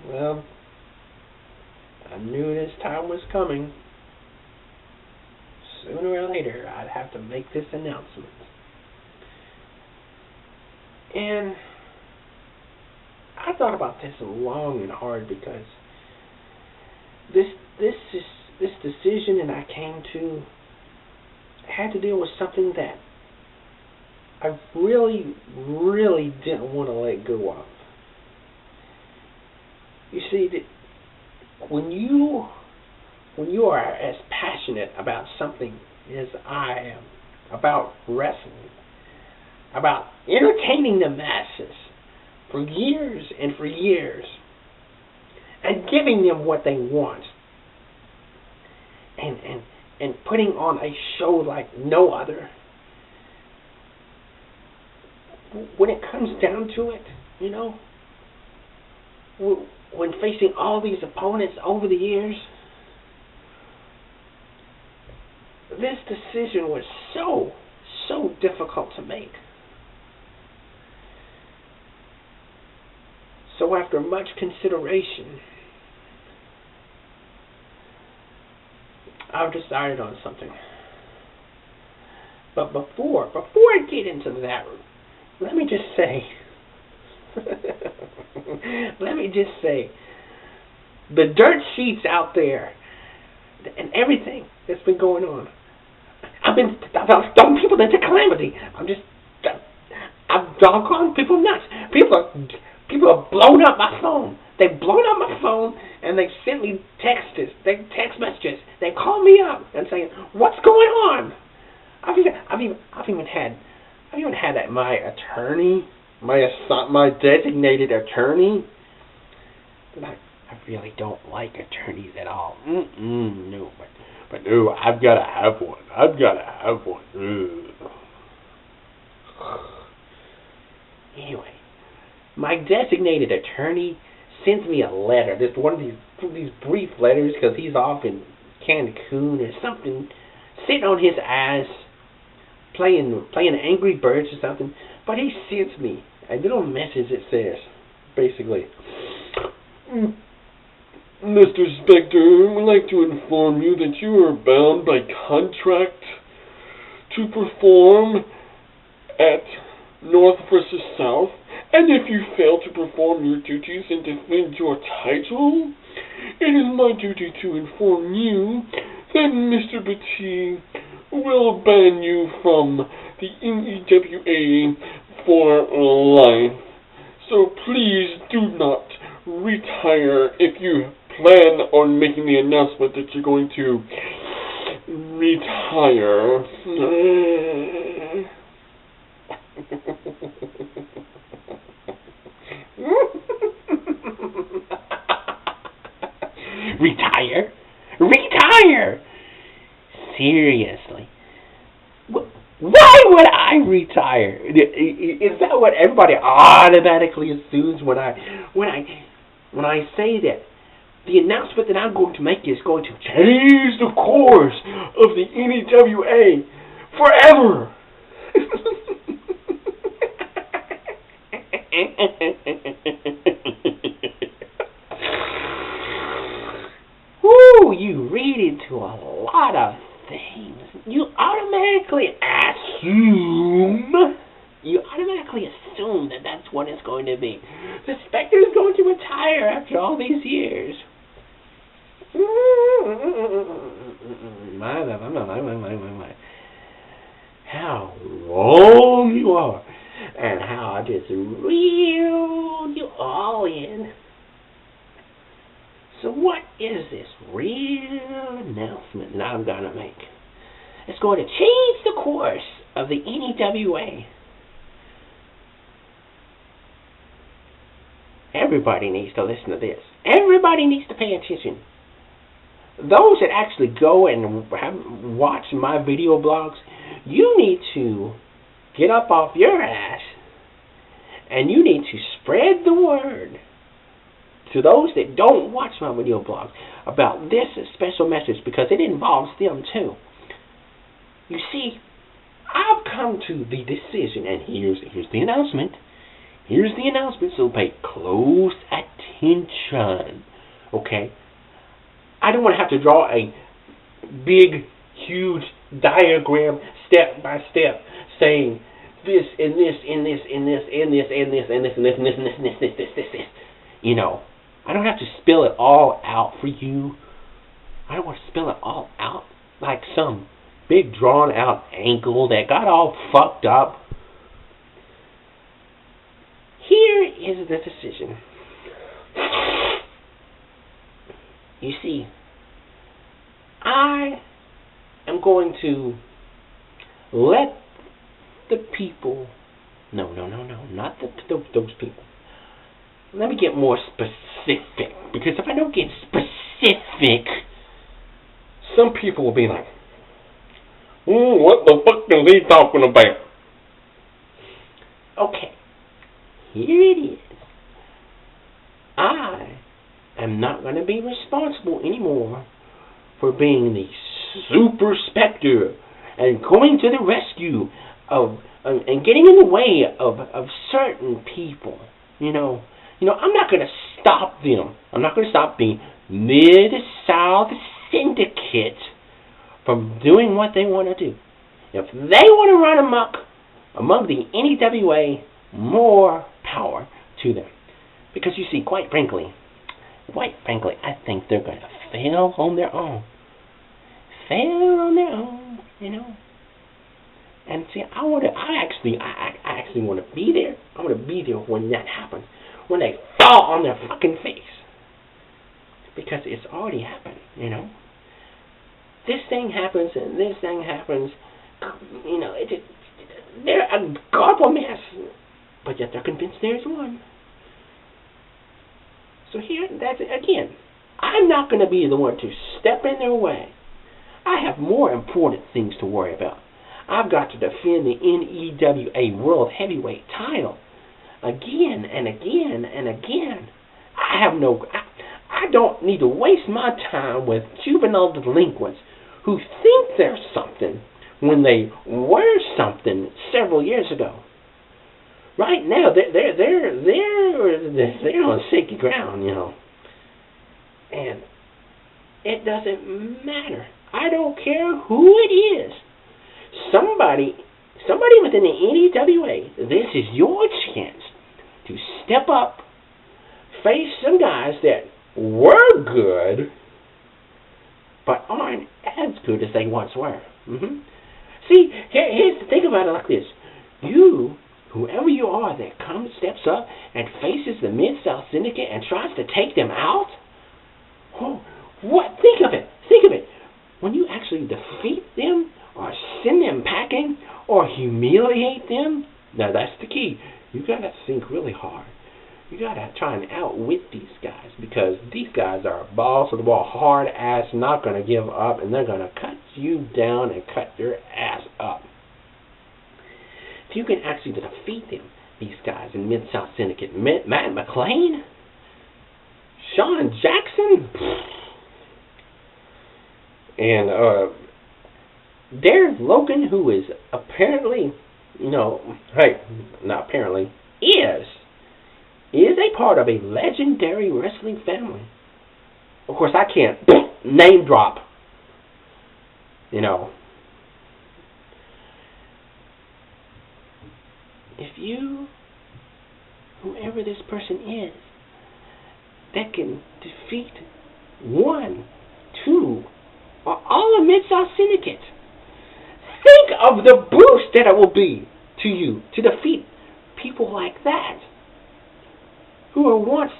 Well, I knew this time was coming. Sooner or later, I'd have to make this announcement. And I thought about this long and hard because this decision that I came to had to deal with something that I really, really didn't want to let go of. You see, when you are as passionate about something as I am, about wrestling, about entertaining the masses for years and for years, and giving them what they want, and putting on a show like no other, when it comes down to it, you know, when facing all these opponents over the years, this decision was so difficult to make. So after much consideration, I've decided on something. But before I get into that, let me just say, the dirt sheets out there and everything that's been going on, I've thrown people into calamity. I've doggone people nuts. People have blown up my phone. They've blown up my phone and they've sent me text messages. They call me up and saying, "What's going on?" I've even had my attorney, my designated attorney. I really don't like attorneys at all. No, but no, I've got to have one. Anyway, my designated attorney sends me a letter. Just one of these brief letters because he's off in Cancun or something, sitting on his ass, playing Angry Birds or something. But he sends me a little message that says, basically, Mr. Spectre, we'd like to inform you that you are bound by contract to perform at North versus South, and if you fail to perform your duties and defend your title, it is my duty to inform you that Mr. Batty will ban you from the NeWA for life. So please do not retire if you plan on making the announcement that you're going to retire. Retire? Seriously? Why would I retire? Is that what everybody automatically assumes when I say that the announcement that I'm going to make is going to change the course of the NeWA forever? Woo, you read into a lot of things. You automatically assume that that's what it's going to be. The Spectre is going to retire after all these years. My. How wrong you are, and how I just reeled you all in. So what is this real announcement that I'm going to make? It's going to change the course of the NeWA. Everybody needs to listen to this. Everybody needs to pay attention. Those that actually go and watch my video blogs, you need to get up off your ass And you need to spread the word to those that don't watch my video blogs about this special message, because it involves them too. You see, I've come to the decision, and here's the announcement. Here's the announcement, so pay close attention. Okay? I don't want to have to draw a big, huge diagram step by step saying this and this and this and this and this and this and this and this and this and this and this and this. You know, I don't have to spell it all out for you. I don't want to spell it all out like some big drawn out ankle that got all fucked up. Here is the decision. You see, I am going to let the people, no, not those people. Let me get more specific, because if I don't get specific, some people will be like, what the fuck is he talking about? Okay, here it is. I am not going to be responsible anymore for being the super Spectre and going to the rescue of and getting in the way of certain people. You know, I'm not going to stop them. I'm not going to stop the Mid-South Syndicate from doing what they want to do. If they want to run amok among the NeWA, more power to them. Because you see, quite frankly, I think they're going to fail on their own. Fail on their own, you know. And see, I actually want to be there. I want to be there when that happens. When they fall on their fucking face. Because it's already happened, you know. This thing happens and this thing happens. You know, they're a gobble mess. But yet they're convinced there's one. So here, that's it again. I'm not going to be the one to step in their way. I have more important things to worry about. I've got to defend the NeWA World Heavyweight title again and again and again. I don't need to waste my time with juvenile delinquents who think they're something when they were something several years ago. Right now, they're on shaky ground, you know. And it doesn't matter. I don't care who it is. Somebody within the NeWA, this is your chance to step up, face some guys that were good, but aren't as good as they once were. See, think about it like this. Whoever you are that steps up and faces the Mid-South Syndicate and tries to take them out, think of it. When you actually defeat them, or send them packing, or humiliate them, now that's the key. You gotta think really hard. You gotta try and outwit these guys, because these guys are balls to the wall, hard ass, not gonna give up, and they're gonna cut you down and cut your ass up. If you can actually defeat them, these guys in Mid-South Syndicate, Matt McLean, Sean Jackson, and Darren Logan, who is apparently, not apparently, is a part of a legendary wrestling family. Of course, I can't name drop, If you, whoever this person is, that can defeat one, two, or all of Mid-South Syndicate, think of the boost that it will be to you to defeat people like that, who were once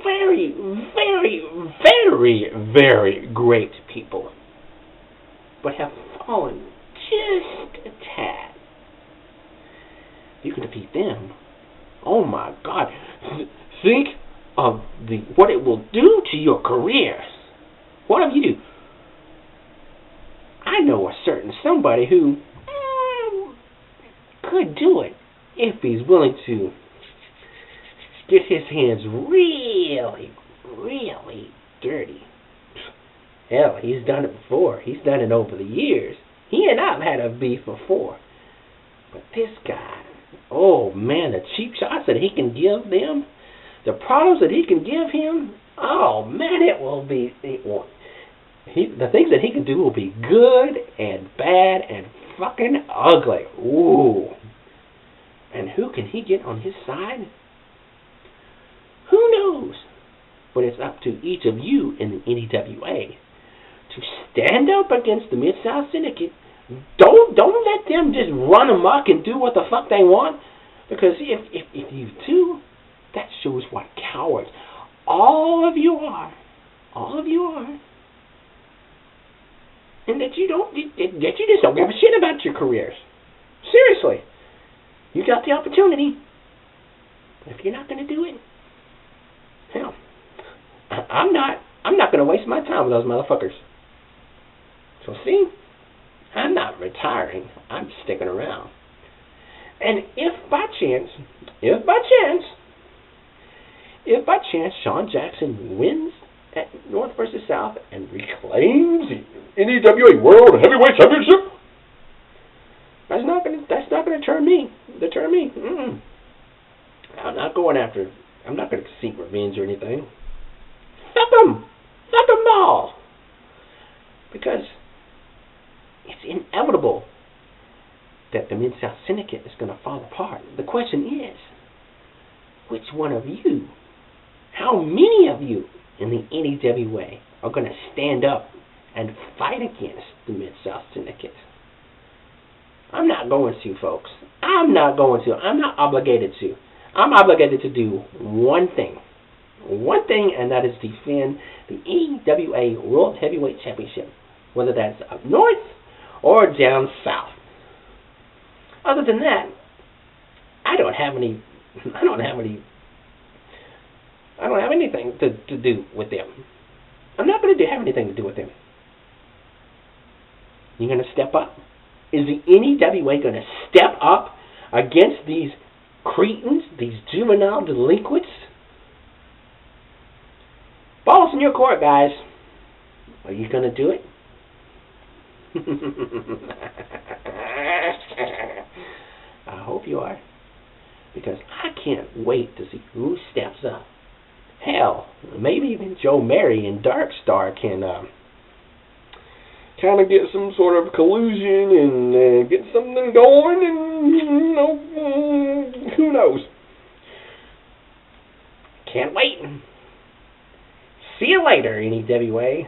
very, very, very, very great people, but have fallen just a tad. You can defeat them. Oh my God! Think of what it will do to your career. What if you do? I know a certain somebody who could do it if he's willing to get his hands really, really dirty. Hell, he's done it before. He's done it over the years. He and I've had a beef before. But this guy, oh man, the cheap shots that he can give them, the problems that he can give him, oh man, the things that he can do will be good and bad and fucking ugly. Ooh. And who can he get on his side? Who knows? But it's up to each of you in the NeWA to stand up against the Mid-South Syndicate. Don't let them just run amok and do what the fuck they want. Because if you do, that shows what cowards all of you are. And that you just don't give a shit about your careers. Seriously. You got the opportunity. If you're not going to do it, hell, I'm not going to waste my time with those motherfuckers. So see, I'm not retiring. I'm sticking around. And if by chance Sean Jackson wins at North versus South and reclaims the NeWA World Heavyweight Championship, that's not going to deter me. I'm not going to seek revenge or anything. Fuck them all. Because it's inevitable that the Mid-South Syndicate is going to fall apart. The question is, which one of you, how many of you in the NeWA are going to stand up and fight against the Mid-South Syndicate? I'm not going to, folks. I'm not obligated to. I'm obligated to do one thing, and that is defend the NeWA World Heavyweight Championship, whether that's up north or down south. Other than that, I don't have anything to do with them. I'm not going to have anything to do with them. You going to step up? Is the NeWA going to step up against these cretins, these juvenile delinquents? Ball's in your court, guys. Are you going to do it? I hope you are. Because I can't wait to see who steps up. Hell, maybe even Joe Mary and Dark Star can kind of get some sort of collusion and get something going, and who knows? Can't wait. See you later, NeWA.